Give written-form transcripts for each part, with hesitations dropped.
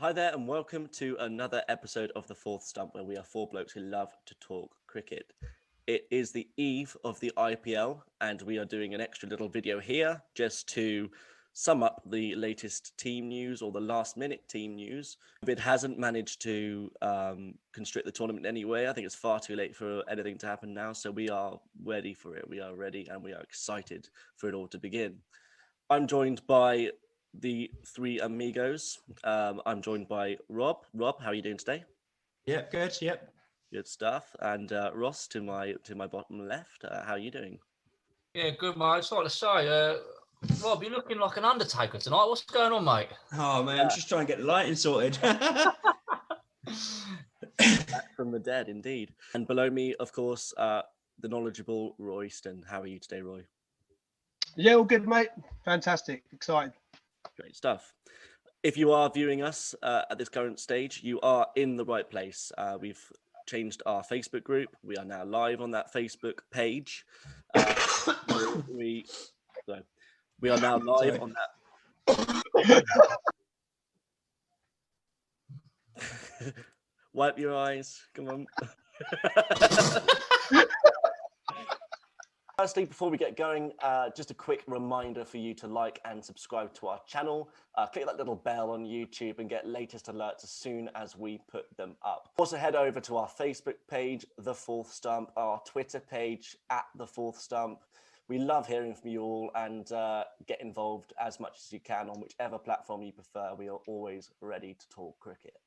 Hi there, and welcome to another episode of the Fourth Stump, where we are four blokes who love to talk cricket. It is the eve of the IPL, and we are doing an extra little video here just to sum up the latest team news or the last-minute team news. It hasn't managed to constrict the tournament anyway. I think it's far too late for anything to happen now, so we are ready for it. We are ready, and we are excited for it all to begin. I'm joined by the three amigos. I'm joined by Rob. Rob, how are you doing today? Yep, good. Yep, good stuff. And Ross, to my bottom left, how are you doing? Yeah, good, mate. It's like to say, Rob, you're looking like an Undertaker tonight. What's going on, mate? Oh man, I'm just trying to get the lighting sorted. Back from the dead, indeed. And below me, of course, the knowledgeable Royston. How are you today, Roy? Yeah, all good, mate. Fantastic. Excited. Great stuff. If you are viewing us at this current stage, you are in the right place. We've changed our Facebook group. We are now live on that Facebook page. We are now live on that. Wipe your eyes. Come on. Firstly, before we get going, just a quick reminder for you to like and subscribe to our channel. Click that little bell on YouTube and get latest alerts as soon as we put them up. Also head over to our Facebook page, The Fourth Stump, our Twitter page, @The Fourth Stump. We love hearing from you all, and get involved as much as you can on whichever platform you prefer. We are always ready to talk cricket.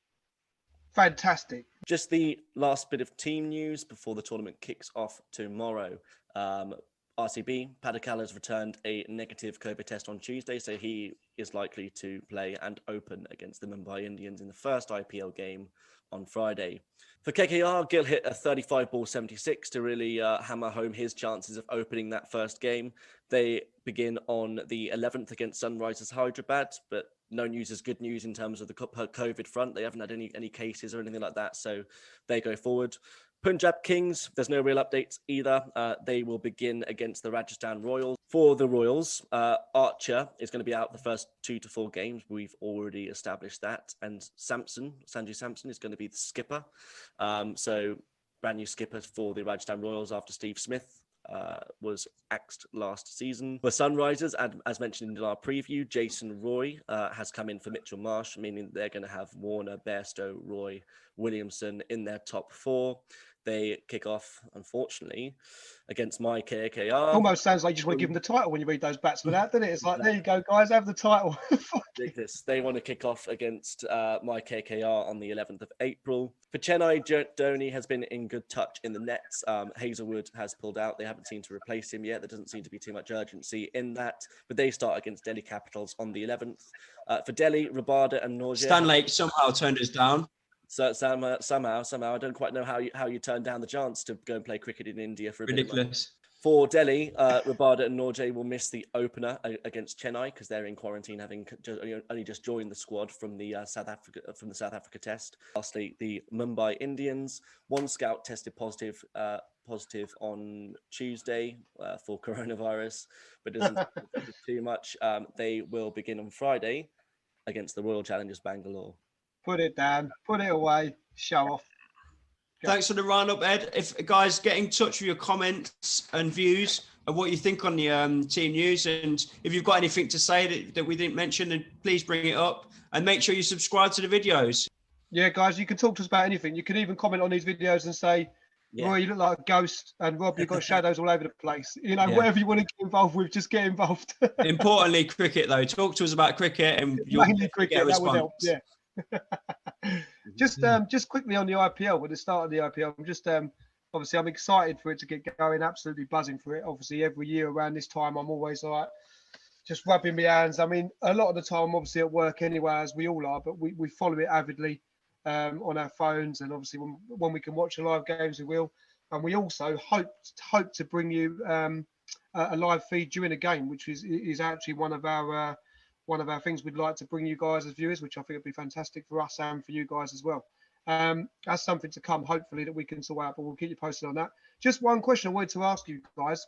Fantastic. Just the last bit of team news before the tournament kicks off tomorrow. RCB, Padikkal has returned a negative COVID test on Tuesday, so he is likely to play and open against the Mumbai Indians in the first IPL game on Friday. For KKR, Gill hit a 35-ball 76 to really hammer home his chances of opening that first game. They begin on the 11th against Sunrisers Hyderabad, but no news is good news in terms of the COVID front. They haven't had any cases or anything like that, so they go forward. Punjab Kings, there's no real updates either. They will begin against the Rajasthan Royals. For the Royals, Archer is going to be out the first 2 to 4 games. We've already established that. And Sanju Samson is going to be the skipper. So brand new skipper for the Rajasthan Royals after Steve Smith was axed last season. For Sunrisers, and as mentioned in our preview, Jason Roy has come in for Mitchell Marsh, meaning they're going to have Warner, Bairstow, Roy, Williamson in their top 4. They kick off, unfortunately, against my KKR. Almost sounds like you just want to give them the title when you read those batsmen out, doesn't it? It's like, there you go, guys, have the title. They want to kick off against my KKR on the 11th of April. For Chennai, Dhoni has been in good touch in the nets. Hazelwood has pulled out. They haven't seemed to replace him yet. There doesn't seem to be too much urgency in that. But they start against Delhi Capitals on the 11th. For Delhi, Rabada and Norja. Stanley somehow turned us down. So somehow, I don't quite know how you turned down the chance to go and play cricket in India for a bit of money. Ridiculous. For Delhi, Rabada and Norje will miss the opener against Chennai because they're in quarantine, having only just joined the squad from the South Africa test. Lastly, the Mumbai Indians, one scout tested positive on Tuesday for coronavirus, but doesn't too much. They will begin on Friday against the Royal Challengers Bangalore. Put it down, put it away, show off. Go. Thanks for the roundup, Ed. If guys, get in touch with your comments and views of what you think on the team news, and if you've got anything to say that we didn't mention, then please bring it up, and make sure you subscribe to the videos. Yeah, guys, you can talk to us about anything. You can even comment on these videos and say, Roy, you look like a ghost, and Rob, you've got shadows all over the place. You know, whatever you want to get involved with, just get involved. Importantly, cricket though. Talk to us about cricket, and you'll mainly cricket. That would help. Yeah. Just quickly on the IPL, with the start of the IPL, I'm just obviously I'm excited for it to get going, absolutely buzzing for it. Obviously every year around this time I'm always like just rubbing my hands. I mean, a lot of the time I'm obviously at work anyway, as we all are, but we follow it avidly on our phones, and obviously when we can watch the live games we will, and we also hope to bring you a live feed during a game, which is actually one of our things we'd like to bring you guys as viewers, which I think would be fantastic for us and for you guys as well. That's something to come, hopefully, that we can sort out, but we'll keep you posted on that. Just one question I wanted to ask you guys,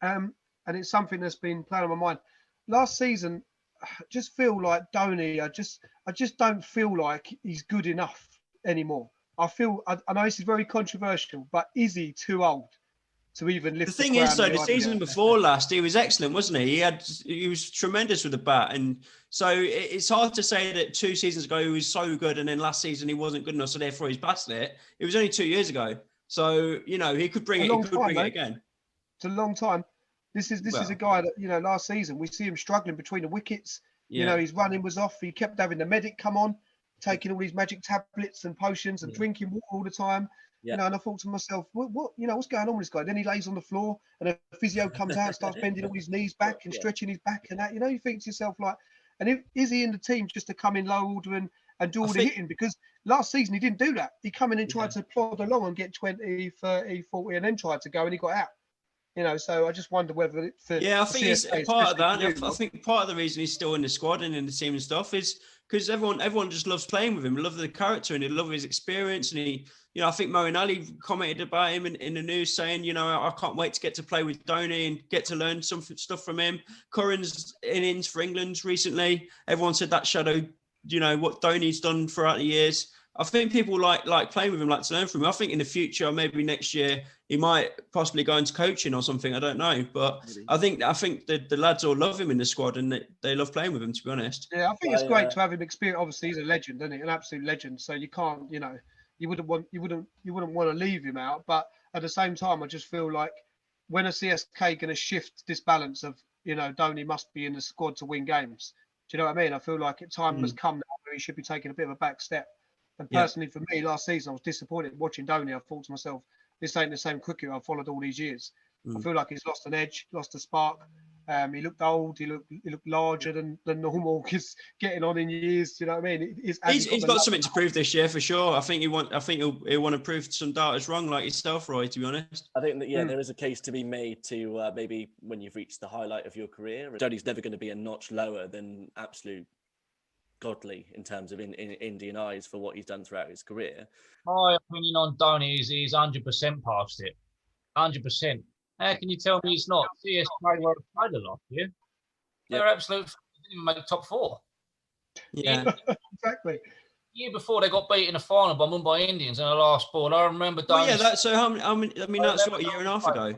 and it's something that's been playing on my mind. Last season, I just feel like Dhoni, I just don't feel like he's good enough anymore. I know this is very controversial, but is he too old to even lift The thing crown is, though, of the IPL? season before last, he was excellent, wasn't he? He was tremendous with the bat, and so it's hard to say that 2 seasons ago he was so good, and then last season he wasn't good enough, so therefore he's past it. It was only 2 years ago, so he could bring it. He could bring it again. It's a long time. This is a guy that last season we see him struggling between the wickets. Yeah. His running was off. He kept having the medic come on, taking all these magic tablets and potions and drinking water all the time. Yeah. And I thought to myself, what's going on with this guy? Then he lays on the floor and a physio comes out and starts bending all his knees back and stretching his back and that. You think to yourself, like, and is he in the team just to come in low order and do all the hitting? Because last season he didn't do that. He come in and tried to plod along and get 20, 30, 40 and then tried to go and he got out. So I just wonder whether I think it's part of that. I think part of the reason he's still in the squad and in the team and stuff is because everyone just loves playing with him, love the character and they love his experience. And I think Moeen Ali commented about him in the news saying, I can't wait to get to play with Dhoni and get to learn some stuff from him. Curran's innings for England recently, everyone said that shadowed, what Dhoni's done throughout the years. I think people like playing with him, like to learn from him. I think in the future, maybe next year, he might possibly go into coaching or something. I don't know, but maybe. I think the lads all love him in the squad and they love playing with him. To be honest, yeah, I think it's great to have him experience. Obviously, he's a legend, isn't he? An absolute legend. So you can't, you wouldn't want to leave him out. But at the same time, I just feel like when a CSK going to shift this balance of Dhoni must be in the squad to win games. Do you know what I mean? I feel like time has come now where he should be taking a bit of a back step. And personally, for me, last season, I was disappointed watching Dhoni. I thought to myself, this ain't the same cricket I've followed all these years. I feel like he's lost an edge, lost a spark. He looked old. He looked larger than normal. He's getting on in years. Do you know what I mean? He's got something to prove this year for sure. I think he'll want to prove some doubters wrong, like yourself, Roy. To be honest, I think that there is a case to be made to maybe when you've reached the highlight of your career, Dhoni's never going to be a notch lower than absolute godly in terms of in Indian eyes for what he's done throughout his career. My opinion on Dhoni is he's 100% past it. 100%. How can you tell me he's not? CSK were a player last year. They're absolute. They didn't even make the top 4. Yeah, exactly. Year before they got beat in the final by Mumbai Indians in the last ball. I remember Dhoni. That's what a year and a half ago.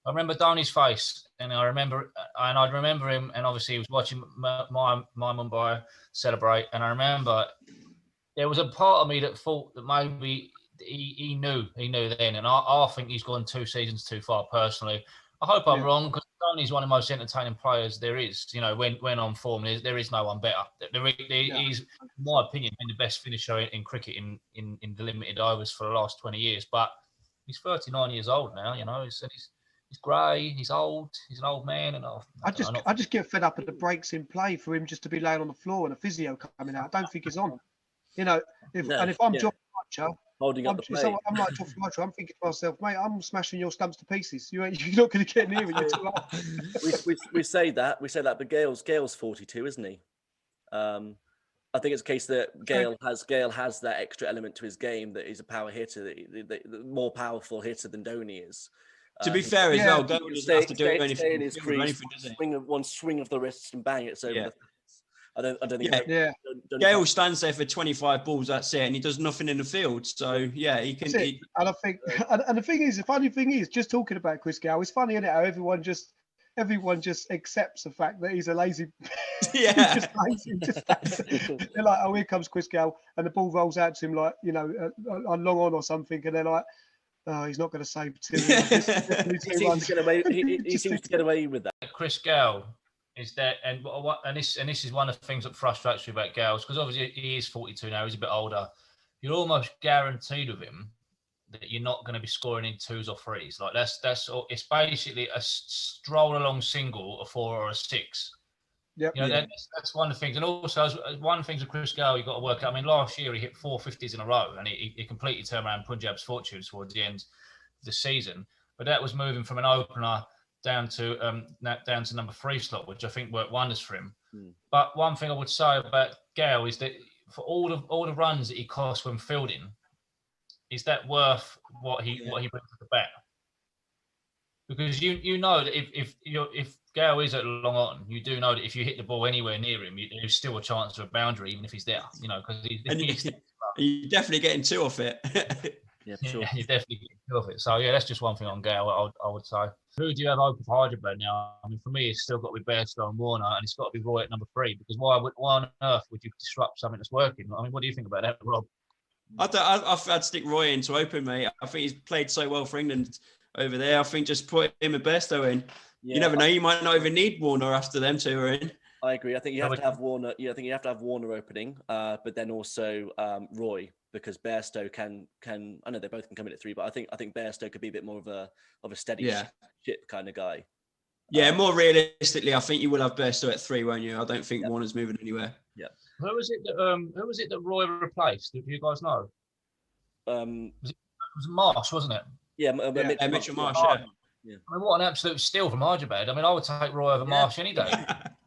I remember Dhoni's face, and I'd remember him, and obviously he was watching my Mumbai celebrate, and I remember there was a part of me that thought that maybe he knew then, and I think he's gone 2 seasons too far personally. I hope I'm wrong because Dhoni's one of the most entertaining players there is. When on form, there is no one better. He's, in my opinion, been the best finisher in cricket in the limited overs for the last 20 years. But he's 39 years old now. He's grey, he's old, he's an old man, and I just get fed up at the breaks in play for him just to be laying on the floor and a physio coming out. I don't think he's on. If I'm John Fletcher, holding up the play, I'm like John Fletcher. I'm thinking to myself, mate, I'm smashing your stumps to pieces. You're not going to get near it. You're too old. we say that, but Gale's 42, isn't he? I think it's a case that Gale has that extra element to his game that he's a power hitter, the more powerful hitter than Dhoni is. To be fair as well, Gale doesn't have to do anything. His crease, one swing of the wrist and bang, it's over the fence. I don't think. Gale stands there for 25 balls. That's it, and he does nothing in the field. So he can. And I think, and the thing is, the funny thing is, just talking about Chris Gale, it's funny, isn't it? How everyone just accepts the fact that he's a lazy. Yeah. He's just lazy. They're like, oh, here comes Chris Gale, and the ball rolls out to him like on long on or something, and they're like, oh, he's not going to save 2. He seems to get away with that. Chris Gale is that, and this is one of the things that frustrates me about Gale, because obviously he is 42 now, he's a bit older. You're almost guaranteed with him that you're not going to be scoring in 2s or 3s. Like it's basically a stroll along single, a 4 or a 6. Yep. That's one of the things. And also, one of the things with Chris Gale, you've got to work out. I mean, last year he hit 4 50s in a row, and he completely turned around Punjab's fortunes towards the end of the season. But that was moving from an opener down to number 3 slot, which I think worked wonders for him. But one thing I would say about Gale is that for all the runs that he costs when fielding, is that worth what he brings to the bat? because you know that if Gale is at long on, you do know that if you hit the ball anywhere near him, there's still a chance of a boundary, even if he's there. You know, because you're definitely getting two off it. Yeah, for sure. Yeah, you're definitely getting two off it. So yeah, that's just one thing on Gale. I would say. Who do you have open for Hyderabad now? I mean, for me, it's still got to be Bairstow and Warner, and it's got to be Roy at number 3. Because why on earth would you disrupt something that's working? I mean, what do you think about that, Rob? I'd stick Roy in to open, mate. I think he's played so well for England over there. I think just put him and Bairstow in. Yeah, you never know. You might not even need Warner after them two are in. I agree. I think you have to have Warner. Yeah, I think you have to have Warner opening, but then also Roy, because Bairstow can. I know they both can come in at 3, but I think Bairstow could be a bit more of a steady ship kind of guy. Yeah, more realistically, I think you will have Bairstow at 3, won't you? I don't think Warner's moving anywhere. Yeah. Who was it that Roy replaced? Do you guys know? It was Marsh, wasn't it? Yeah, Mitchell Marsh. Yeah. I mean, what an absolute steal from Hyderabad. I mean, I would take Roy over Marsh any day.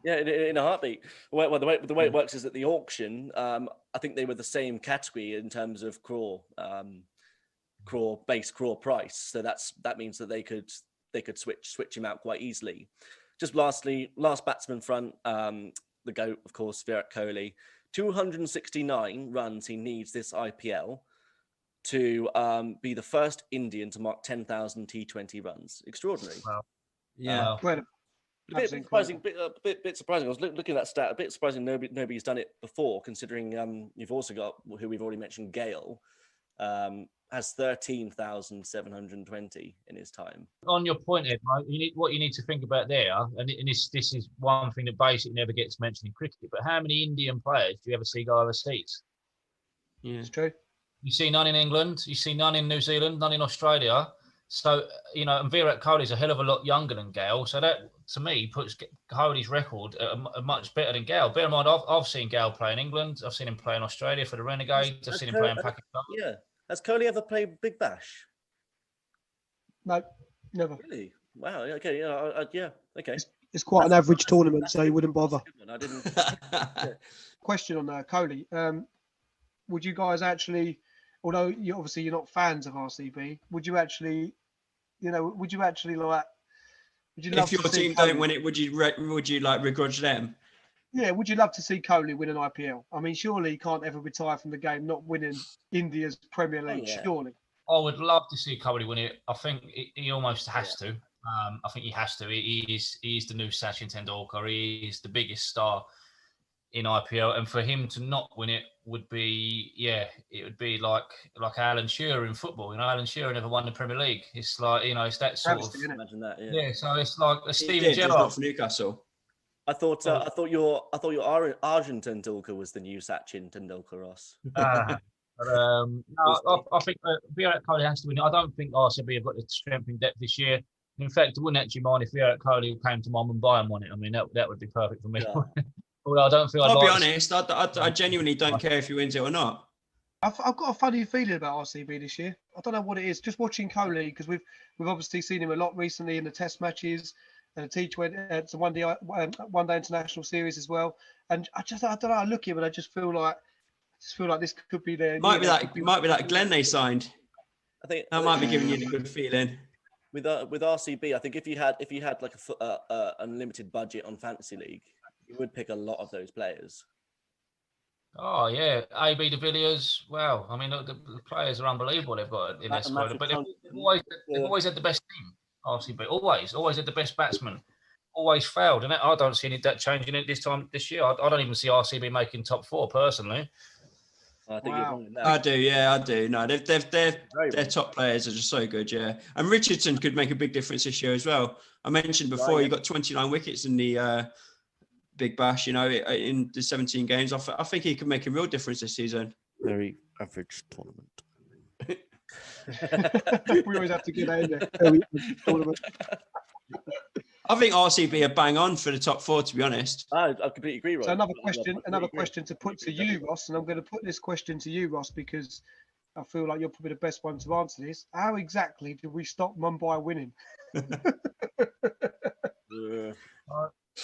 Yeah, in a heartbeat. Well, the way it works is at the auction, I think they were the same category in terms of craw price. So that means that they could switch him out quite easily. Just lastly, last batsman front, the GOAT, of course, Virat Kohli. 269 runs he needs this IPL to be the first Indian to mark 10,000 T20 runs. Extraordinary. Wow. Yeah. A bit surprising. Bit surprising. I was looking at that stat. A bit surprising. Nobody's done it before, considering you've also got who we've already mentioned. Gale has 13,720 in his time. On your point, Ed, right, what you need to think about there, and this is one thing that basically never gets mentioned in cricket. But how many Indian players do you ever see go overseas? Yeah, it's true. You see none in England. You see none in New Zealand. None in Australia. So, and Virat Kohli is a hell of a lot younger than Gale. So that, to me, puts Kohli's record much better than Gale. Bear in mind, I've seen Gale play in England. I've seen him play in Australia for the Renegades. I've seen him play in Pakistan. Yeah. Has Kohli ever played Big Bash? No, never. Really? Wow. Okay. Yeah. Okay. It's quite an average tournament, so you wouldn't bother. I didn't. Question on Kohli. Would you guys actually, although you're not fans of RCB, would you actually like? Would you love if your team don't win it, would you like begrudge them? Yeah, would you love to see Kohli win an IPL? I mean, surely he can't ever retire from the game not winning India's Premier League. Yeah. Surely. I would love to see Kohli win it. I think he almost has to. I think he has to. He is the new Sachin Tendulkar. He is the biggest star in IPL, and for him to not win it would be, it would be like Alan Shearer in football. Alan Shearer never won the Premier League. It's like, it's that sort of. Imagine that. Yeah. So it's like a Steven Gerrard for Newcastle. I thought your Argent Tendulkar was the new Sachin Tendulkar, Ross. No, I think Virat Kohli has to win. I don't think RCB have got the strength and depth this year. In fact, I wouldn't actually mind if Virat Kohli came to Mumbai and won it. I mean, that would be perfect for me. Yeah. Although I don't feel. I'll be honest. I genuinely don't care if he wins it or not. I've got a funny feeling about RCB this year. I don't know what it is. Just watching Kohli, because we've obviously seen him a lot recently in the Test matches and the T20, it's a one day international series as well. And I don't know. I look at him and I just feel like this could be their. Might be that Glenn they signed. I think that might be giving you a good feeling. With RCB, I think if you had like a unlimited budget on Fantasy League, you would pick a lot of those players. Oh yeah, AB de Villiers. Wow, I mean the players are unbelievable. They've got in their squad, but they've always had the best team. RCB always had the best batsman. Always failed, and I don't see any that changing it this year. I don't even see RCB making top 4 personally. I think I do. Yeah, I do. No, their top players are just so good. Yeah, and Richardson could make a big difference this year as well. I mentioned before, he got 29 wickets in the Big Bash. In the 17 games, I think he can make a real difference this season. Very average tournament. We always have to get out there. Very average tournament. I think RCB are bang on for the top 4, to be honest. I completely agree, Ross. So another question to put to you, Ross, and I'm going to put this question to you, Ross, because I feel like you're probably the best one to answer this. How exactly do we stop Mumbai winning? I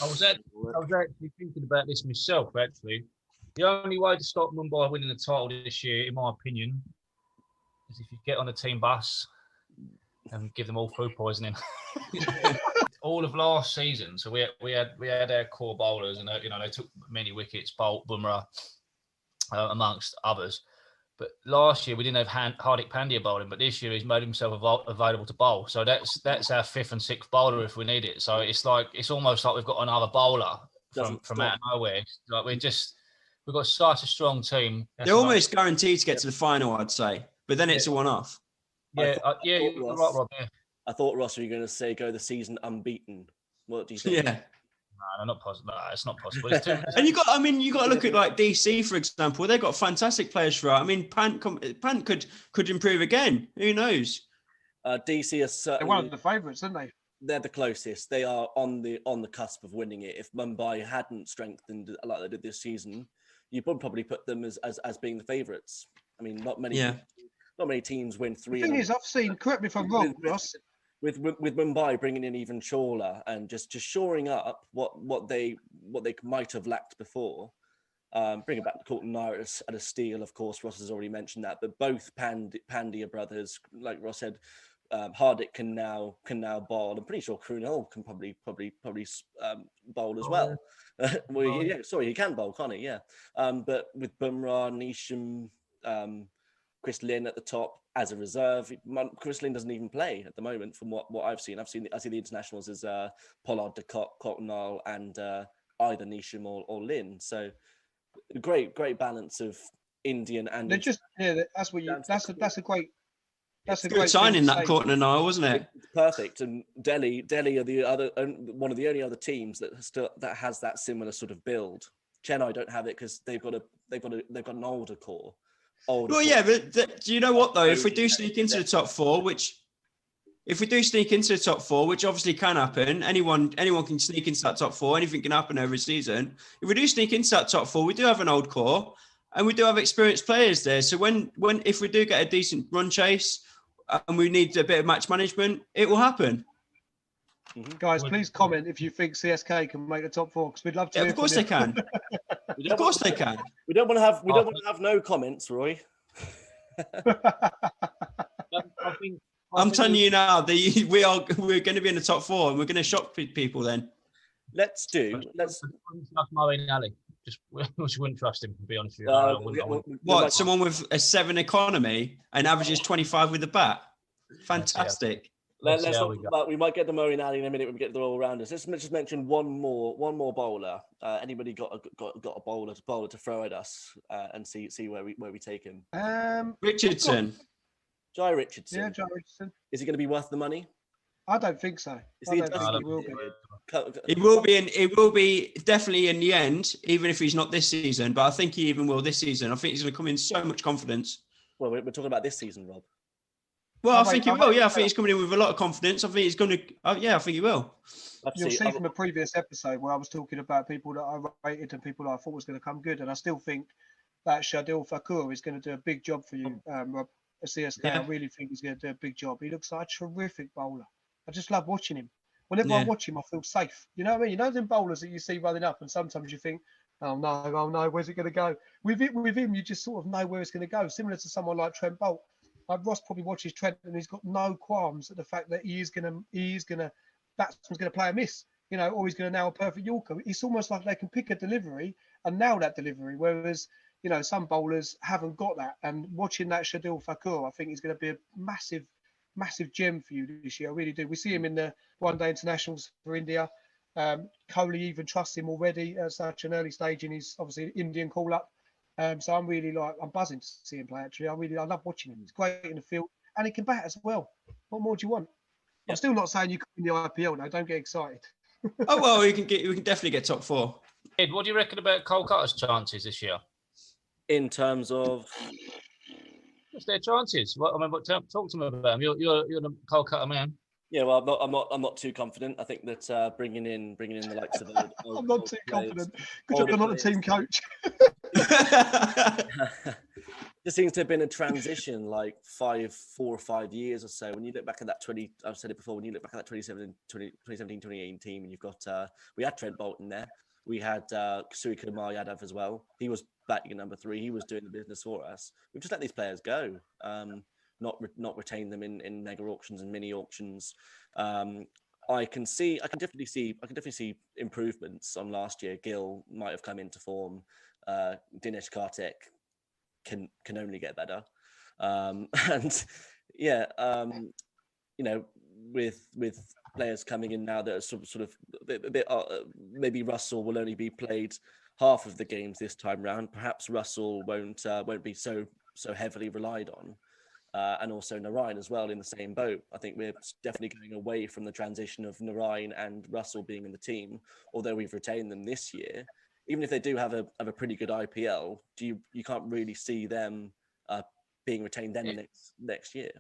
was actually thinking about this myself, actually. The only way to stop Mumbai winning the title this year, in my opinion, is if you get on a team bus and give them all food poisoning. All of last season, so we had our core bowlers, and they took many wickets, Bolt, Bumrah, amongst others. But last year we didn't have Hardik Pandya bowling, but this year he's made himself available to bowl. So that's our fifth and sixth bowler if we need it. So it's almost like we've got another bowler from out of nowhere. Like we've got such a strong team. They're almost guaranteed to get to the final, I'd say, but then it's a one-off. Yeah, you're right, Rob. Yeah. I thought, Ross, were you going to say go the season unbeaten? What do you think? Yeah. No, not possible. No, it's not possible. It's too, and you got to look at like DC, for example. They've got fantastic players throughout. I mean, Pant could improve again. Who knows? DC are certainly they're one of the favourites, aren't they? They're the closest. They are on the cusp of winning it. If Mumbai hadn't strengthened like they did this season, you would probably put them as being the favourites. I mean, not many teams win three. The thing is, I've seen. Correct me if I'm wrong, Ross. With Mumbai bringing in even Chawla and just shoring up what they might have lacked before, bringing back Colton Nair at a steal. Of course, Ross has already mentioned that, but both Pandya brothers, like Ross said, Hardik can now bowl. I'm pretty sure Krunal can probably bowl as well. He can bowl, can't he? Yeah. But with Bumrah, Neesham, Chris Lynn at the top as a reserve. Chris Lynn doesn't even play at the moment from what I've seen. I see the internationals as Pollard, De Kock, Cottonall, and either Neesham or Lynn. So great balance of Indian and they're just that's what you that's a great good signing, that Cottonall, wasn't it? It's perfect. And Delhi are the other one of the only other teams that has that similar sort of build. Chennai don't have it because they've got an older core. Yeah, but do you know what though? If we do sneak into the top four, which obviously can happen, anyone can sneak into that top four. Anything can happen over a season. If we do sneak into that top four, we do have an old core, and we do have experienced players there. So if we do get a decent run chase, and we need a bit of match management, it will happen. Guys, please comment if you think CSK can make the top four, because we'd love to. Yeah, of course they can. Of course they can. We don't want to have no comments, Roy. I'm telling you now, we're going to be in the top four, and we're going to shock people. Then let's. Moeen Ali. Just wouldn't trust him, to be honest with you. Someone with a 7 economy and averages 25 with the bat? Fantastic. We might get the Moeen Ali in a minute when we get the all-rounders. Let's just mention one more bowler. Anybody got a bowler to throw at us and see where we take him? Richardson. Jai Richardson. Yeah, Jai Richardson. Is he going to be worth the money? I don't think so. I don't think he will be. It will be definitely in the end, even if he's not this season. But I think he even will this season. I think he's going to come in so much confidence. Well, we're talking about this season, Rob. Well, I think he will. Yeah, I think he's coming in with a lot of confidence. I think he's going to. I think he will. You'll see from the previous episode where I was talking about people that I rated and people that I thought was going to come good, and I still think that Shardul Thakur is going to do a big job for you, Rob. At CSK, yeah. I really think he's going to do a big job. He looks like a terrific bowler. I just love watching him. Whenever I watch him, I feel safe. You know what I mean? You know them bowlers that you see running up, and sometimes you think, oh no, where's it going to go? With him, you just sort of know where it's going to go. Similar to someone like Trent Bolt. Ross probably watches Trent, and he's got no qualms at the fact that batsman's going to play a miss, or he's going to nail a perfect Yorker. It's almost like they can pick a delivery and nail that delivery, whereas some bowlers haven't got that. And watching that Shardul Thakur, I think he's going to be a massive gem for you this year. I really do. We see him in the one-day internationals for India. Kohli even trusts him already at such an early stage in his obviously Indian call-up. So I'm really I'm buzzing to see him play. Actually, I love watching him. He's great in the field, and he can bat as well. What more do you want? Yep. I'm still not saying you can win the IPL now. Don't get excited. Oh well, we can definitely get top four. Ed, what do you reckon about Kolkata's chances this year? In terms of what's their chances? Talk to me about them. You're the Kolkata man. Yeah, well, I'm not too confident. I think that bringing in the likes of I'm not too confident. Good job, I'm not a team coach. There seems to have been a transition, like 4 or 5 years or so. When you look back at that I've said it before. When you look back at that 2017-2018 team, and you've got we had Trent Bolt in there. We had Surya Kumar Yadav as well. He was batting at number 3. He was doing the business for us. We've just let these players go. not retain them in mega auctions and mini auctions. I can definitely see improvements on last year. Gil might have come into form. Dinesh Karthik can only get better. And yeah, with players coming in now that are sort of a bit maybe Russell will only be played half of the games this time round. Perhaps Russell won't be so heavily relied on. And also Narayan as well in the same boat. I think we're definitely going away from the transition of Narayan and Russell being in the team, although we've retained them this year. Even if they do have a pretty good IPL, you can't really see them being retained then next year.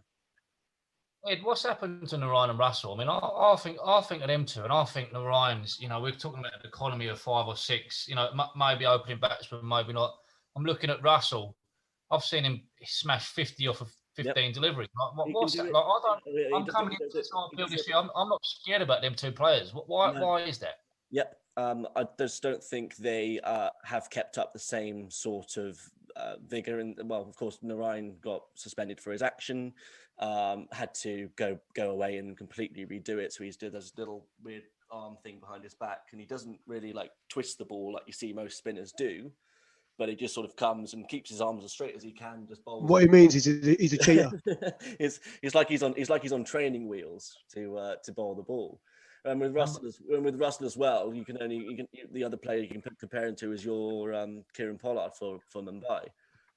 Ed, what's happened to Narayan and Russell? I mean, I think of them two, and I think Narayan's. We're talking about an economy of 5 or 6. Maybe opening batsman, maybe not. I'm looking at Russell. I've seen him smash 50 off of 15 deliveries. What's that? I'm coming into this field this year. I'm not scared about them two players. Why is that? Yep. I just don't think they have kept up the same sort of vigor. And well, of course, Narayan got suspended for his action, had to go away and completely redo it. So there's this little weird arm thing behind his back, and he doesn't really twist the ball like you see most spinners do. But he just sort of comes and keeps his arms as straight as he can. Just bowls. What he means is he's a cheater. It's like he's on training wheels to bowl the ball. And with Russell as well, the other player you can compare him to is your Kieran Pollard for Mumbai,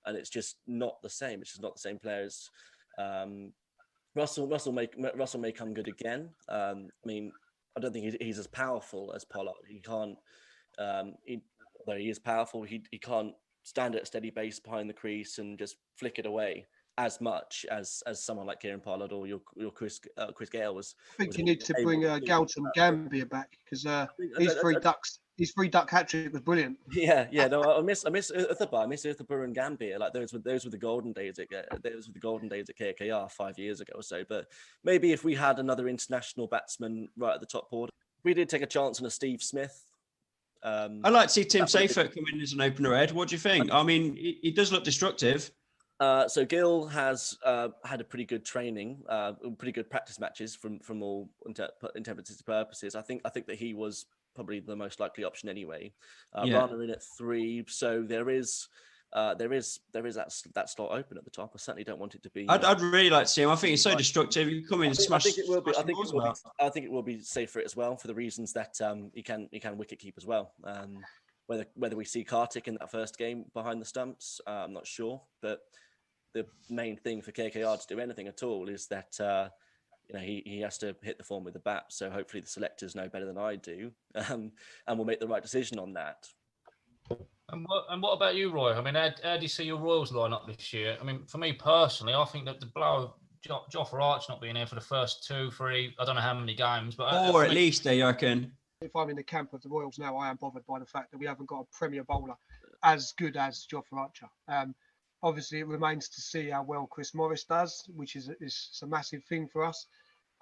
and it's just not the same. It's just not the same players. Russell may come good again. I mean, I don't think he's as powerful as Pollard. He can't. Although he is powerful, he can't stand at a steady base behind the crease and just flick it away as much as someone like Kieran Pollard or your Chris Gale was. I think you need to bring Gautam Gambhir back because his three duck hat trick was brilliant. Yeah. No, I miss Uthapar. I miss Uthapar and Gambhir. Like those were the golden days at KKR 5 years ago or so. But maybe if we had another international batsman right at the top order, we did take a chance on a Steve Smith. I'd like to see Tim Seifert come in as an opener, Ed. What do you think? I mean, he does look destructive. So Gil has had a pretty good training, pretty good practice matches from all intents and purposes. I think that he was probably the most likely option anyway. Rana in at 3, so there is that slot open at the top. I certainly don't want it to be. I'd really like to see him. I think he's so destructive. You come in and smash. I think it will be safe for it as well for the reasons that he can wicket keep as well. Whether we see Karthik in that first game behind the stumps, I'm not sure. But the main thing for KKR to do anything at all is that he has to hit the form with the bat. So hopefully the selectors know better than I do, and will make the right decision on that. And what about you, Roy? I mean, how do you see your Royals line up this year? I mean, for me personally, I think that the blow of Jofra Arch not being here for the first 2, 3, I don't know how many games, but or at least I reckon. If I'm in the camp of the Royals now, I am bothered by the fact that we haven't got a Premier bowler as good as Jofra Archer. Obviously, it remains to see how well Chris Morris does, which is a massive thing for us.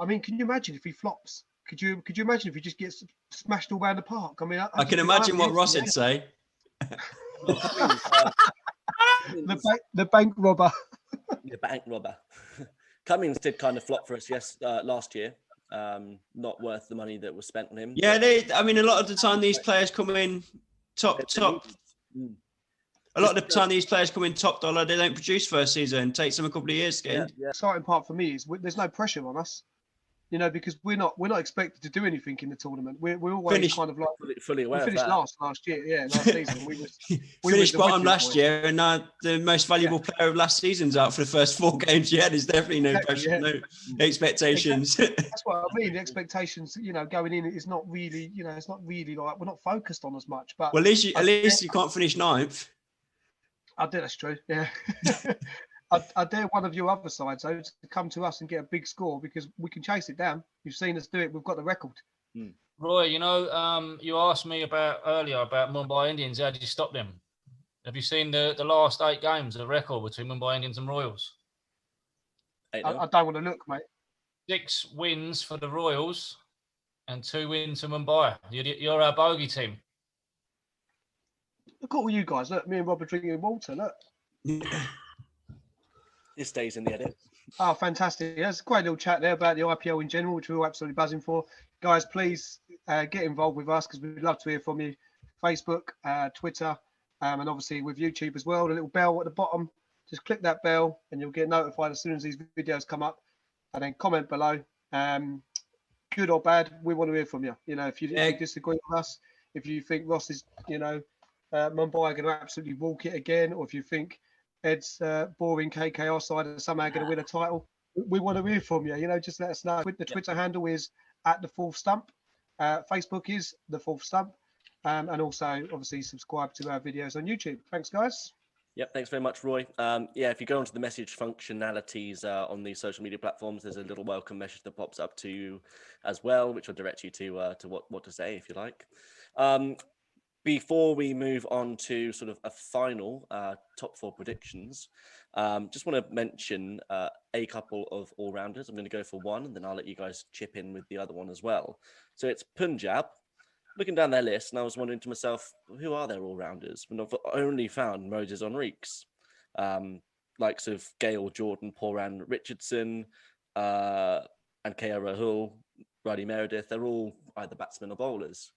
I mean, can you imagine if he flops? Could you imagine if he just gets smashed all around the park? I mean, I can imagine what Ross would say. The bank robber. The bank robber. Cummings did kind of flop for us, last year. Not worth the money that was spent on him. Yeah, a lot of the time these players come in top. A lot of the time these players come in top dollar. They don't produce first season. It takes them a couple of years to get in. The exciting part for me is there's no pressure on us. Because we're not expected to do anything in the tournament. We're always kind of like fully aware. We finished last year. Last season we finished bottom last year, and now the most valuable player of last seas's out for the first 4 games. Yeah, there's definitely no pressure, no expectations. That's what I mean. The expectations, going in is not really, it's not really like we're not focused on as much. But well, at least you can't finish 9th. I did. That's true. Yeah. I dare one of your other sides, though, to come to us and get a big score because we can chase it down. You've seen us do it. We've got the record. Roy, you asked me earlier about Mumbai Indians. How did you stop them? Have you seen the last 8 games, the record between Mumbai Indians and Royals? I don't want to look, mate. 6 wins for the Royals and 2 wins for Mumbai. You're our bogey team. Look at all you guys. Look, me and Rob are drinking water. Look. This stays in the edit. Oh, fantastic. That's a great little chat there about the IPL in general, which we're all absolutely buzzing for. Guys, please get involved with us because we'd love to hear from you. Facebook, Twitter, and obviously with YouTube as well. The little bell at the bottom, just click that bell and you'll get notified as soon as these videos come up. And then comment below. Good or bad, we want to hear from you. You know, if you disagree with us, if you think Ross is, Mumbai are going to absolutely walk it again, or if you think Ed's boring KKR side are somehow going to win a title, we want to hear from you. You know, just let us know. The Twitter handle is at the Fourth Stump. Facebook is the Fourth Stump. And also, obviously, subscribe to our videos on YouTube. Thanks, guys. Yep, thanks very much, Roy. If you go onto the message functionalities on these social media platforms, there's a little welcome message that pops up to you as well, which will direct you to what to say, if you like. Before we move on to sort of a final top four predictions, just want to mention a couple of all-rounders. I'm going to go for one, and then I'll let you guys chip in with the other one as well. So it's Punjab. Looking down their list, and I was wondering to myself, who are their all-rounders? And I've only found Moses Enriques, likes of Gale, Jordan, Poran, Richardson, and KR Rahul, Riley Meredith. They're all either batsmen or bowlers.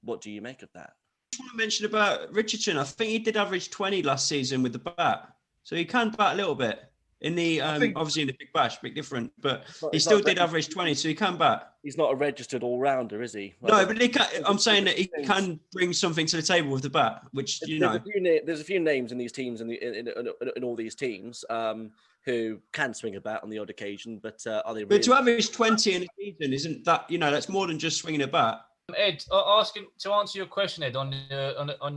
What do you make of that? I just want to mention about Richardson. I think he did average 20 last season with the bat, so he can bat a little bit. In the obviously in the Big Bash, bit different, but he still did average 20, so he can bat. He's not a registered all-rounder, is he? No, but he can. I'm saying that he can bring something to the table with the bat, which there's a few names in these teams in all these teams who can swing a bat on the odd occasion, but are they? But to average 20 in a season isn't that? That's more than just swinging a bat. Ed, asking to answer your question, Ed, on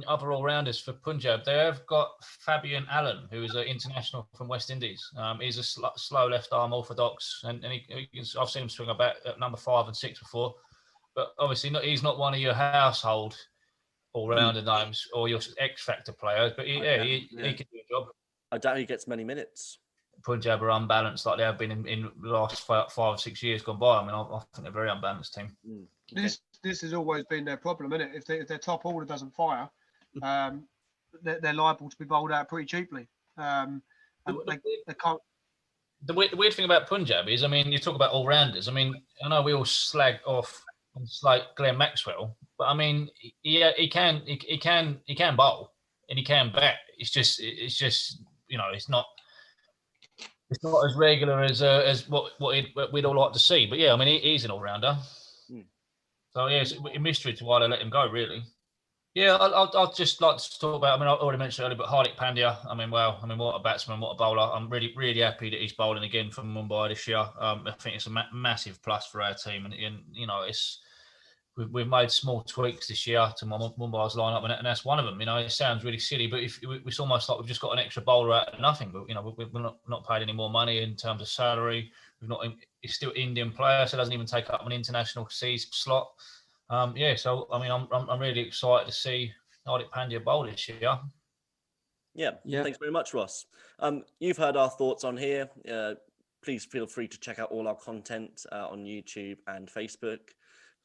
other all-rounders for Punjab, they have got Fabian Allen, who is an international from West Indies. He's a slow left-arm orthodox, and I've seen him swing a bat at number 5 and 6 before. But obviously, he's not one of your household all-rounder names or your X-factor players. But he can do a job. I doubt he gets many minutes. Punjab are unbalanced like they have been in the last 5 or 6 years gone by. I mean, I think they're a very unbalanced team. Okay. This has always been their problem, isn't it? If their top order doesn't fire, they're liable to be bowled out pretty cheaply. They can't. The weird thing about Punjab is, I mean, you talk about all-rounders. I mean, I know we all slag off like Glenn Maxwell, but I mean, yeah, he can bowl and he can bat. It's just it's not as regular as what we'd all like to see. But yeah, I mean, he's an all-rounder. So yeah, it's a mystery to why they let him go, really. Yeah, I'd just like to talk about. I mean, I already mentioned earlier, but Hardik Pandya. I mean, what a batsman, what a bowler. I'm really, really happy that he's bowling again for Mumbai this year. I think it's a massive plus for our team, and we've made small tweaks this year to Mumbai's lineup, and that's one of them. It sounds really silly, but it's almost like we've just got an extra bowler out of nothing. But we're not paid any more money in terms of salary. He's still Indian player, so doesn't even take up an international seas slot. So I mean, I'm really excited to see Hardik Pandya bowl this year. Yeah. Thanks very much, Ross. You've heard our thoughts on here. Please feel free to check out all our content on YouTube and Facebook.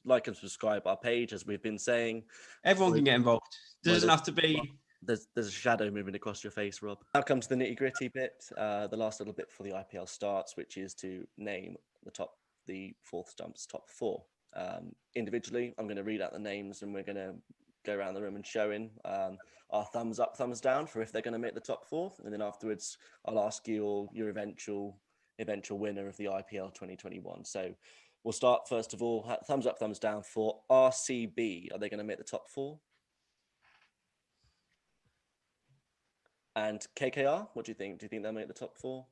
Like and subscribe our page, as we've been saying. Everyone can get involved. Doesn't have to be. There's a shadow moving across your face, Rob. Now comes the nitty-gritty bit, the last little bit before the IPL starts, which is to name the Fourth Stump's top 4. Individually, I'm going to read out the names, and we're going to go around the room and show in our thumbs up, thumbs down for if they're going to make the top 4, and then afterwards, I'll ask you all your eventual winner of the IPL 2021. So we'll start first of all. Thumbs up, thumbs down for RCB. Are they going to make the top 4? And KKR, what do you think? Do you think they'll make the top 4?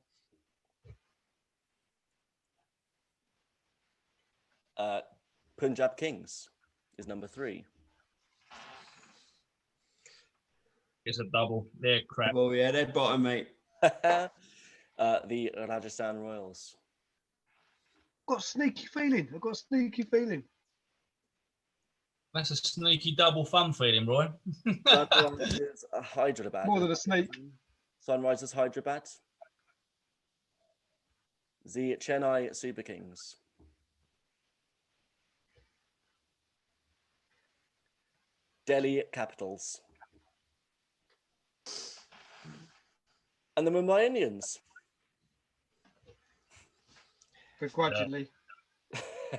Punjab Kings is number 3. It's a double. They're crap. Well, yeah, they're bottom, mate. The Rajasthan Royals. I've got a sneaky feeling. That's a sneaky double thumb feeling, Roy. Sunrisers Hyderabad. More than a sneak. Sunrisers Hyderabad. The Chennai Super Kings. Delhi Capitals. And the Mumbai Indians. begrudgingly.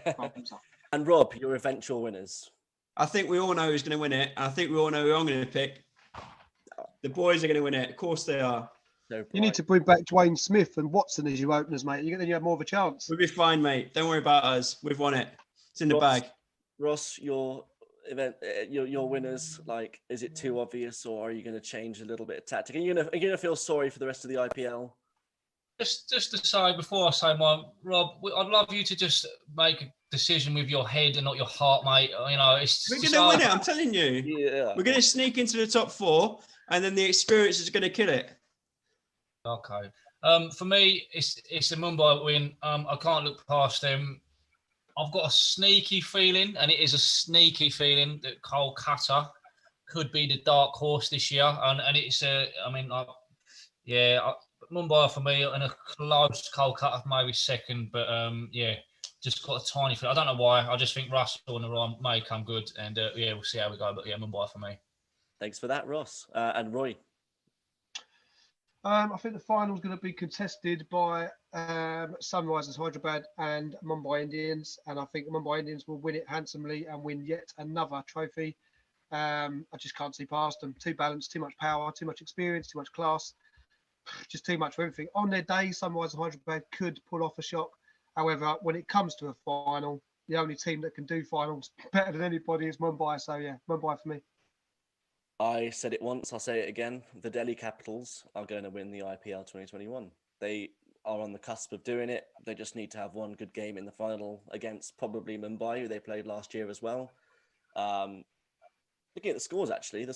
Thumbs up. And Rob, your eventual winners. I think we all know who's going to win it. And I think we all know who I'm going to pick. The boys are going to win it. Of course they are. No You need to bring back Dwayne Smith and Watson as your openers, mate. Then you have more of a chance. We'll be fine, mate. Don't worry about us. We've won it. It's in the bag. Ross, your event, your winners. Like, is it too obvious, or are you going to change a little bit of tactic? Are you going to feel sorry for the rest of the IPL? Just to say, before I say mine, Rob, I'd love you to just make a decision with your head and not your heart, mate. You know, we're going to win it. I'm telling you. Yeah. We're going to sneak into the top 4, and then the experience is going to kill it. Okay. For me, it's a Mumbai win. I can't look past them. I've got a sneaky feeling, and it is a sneaky feeling, that Kolkata could be the dark horse this year. And it's Mumbai for me, and a close Kolkata maybe second. But just got a tiny feeling. I don't know why. I just think Russell and Iran may come good, and we'll see how we go. But Mumbai for me. Thanks for that, Ross. And Roy. I think the final is going to be contested by Sunrisers Hyderabad and Mumbai Indians, and I think the Mumbai Indians will win it handsomely and win yet another trophy. I just can't see past them. Too balanced, too much power, too much experience, too much class, just too much of everything. On their day, Sunrisers Hyderabad could pull off a shock. However, when it comes to a final, the only team that can do finals better than anybody is Mumbai. So Mumbai for me. I said it once, I'll say it again. The Delhi Capitals are going to win the IPL 2021. They are on the cusp of doing it. They just need to have one good game in the final against probably Mumbai, who they played last year as well. Looking at the scores, actually,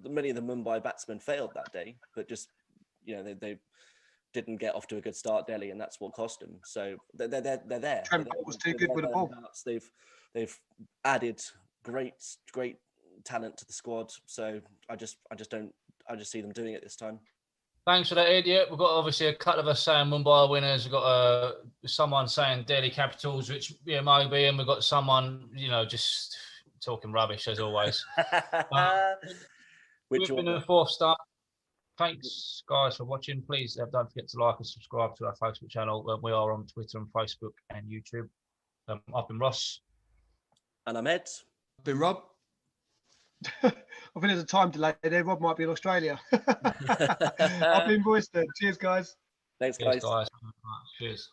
many of the Mumbai batsmen failed that day, but just, they didn't get off to a good start, Delhi, and that's what cost them. So they're there. Trent was too good with the ball. They've added great talent to the squad, so I just see them doing it this time. Thanks for that, Ed. Yeah, we've got obviously a couple of us saying Mumbai winners. We've got someone saying Delhi Capitals, which maybe, and we've got someone just talking rubbish as always. We've been the Fourth Stump. Thanks, guys, for watching. Please don't forget to like and subscribe to our Facebook channel. We are on Twitter and Facebook and YouTube. I've been Ross, and I'm Ed. I've been Rob. I think there's a time delay there. Rob might be in Australia. I've been Royston. Cheers, guys. Thanks, Cheers, guys. Cheers.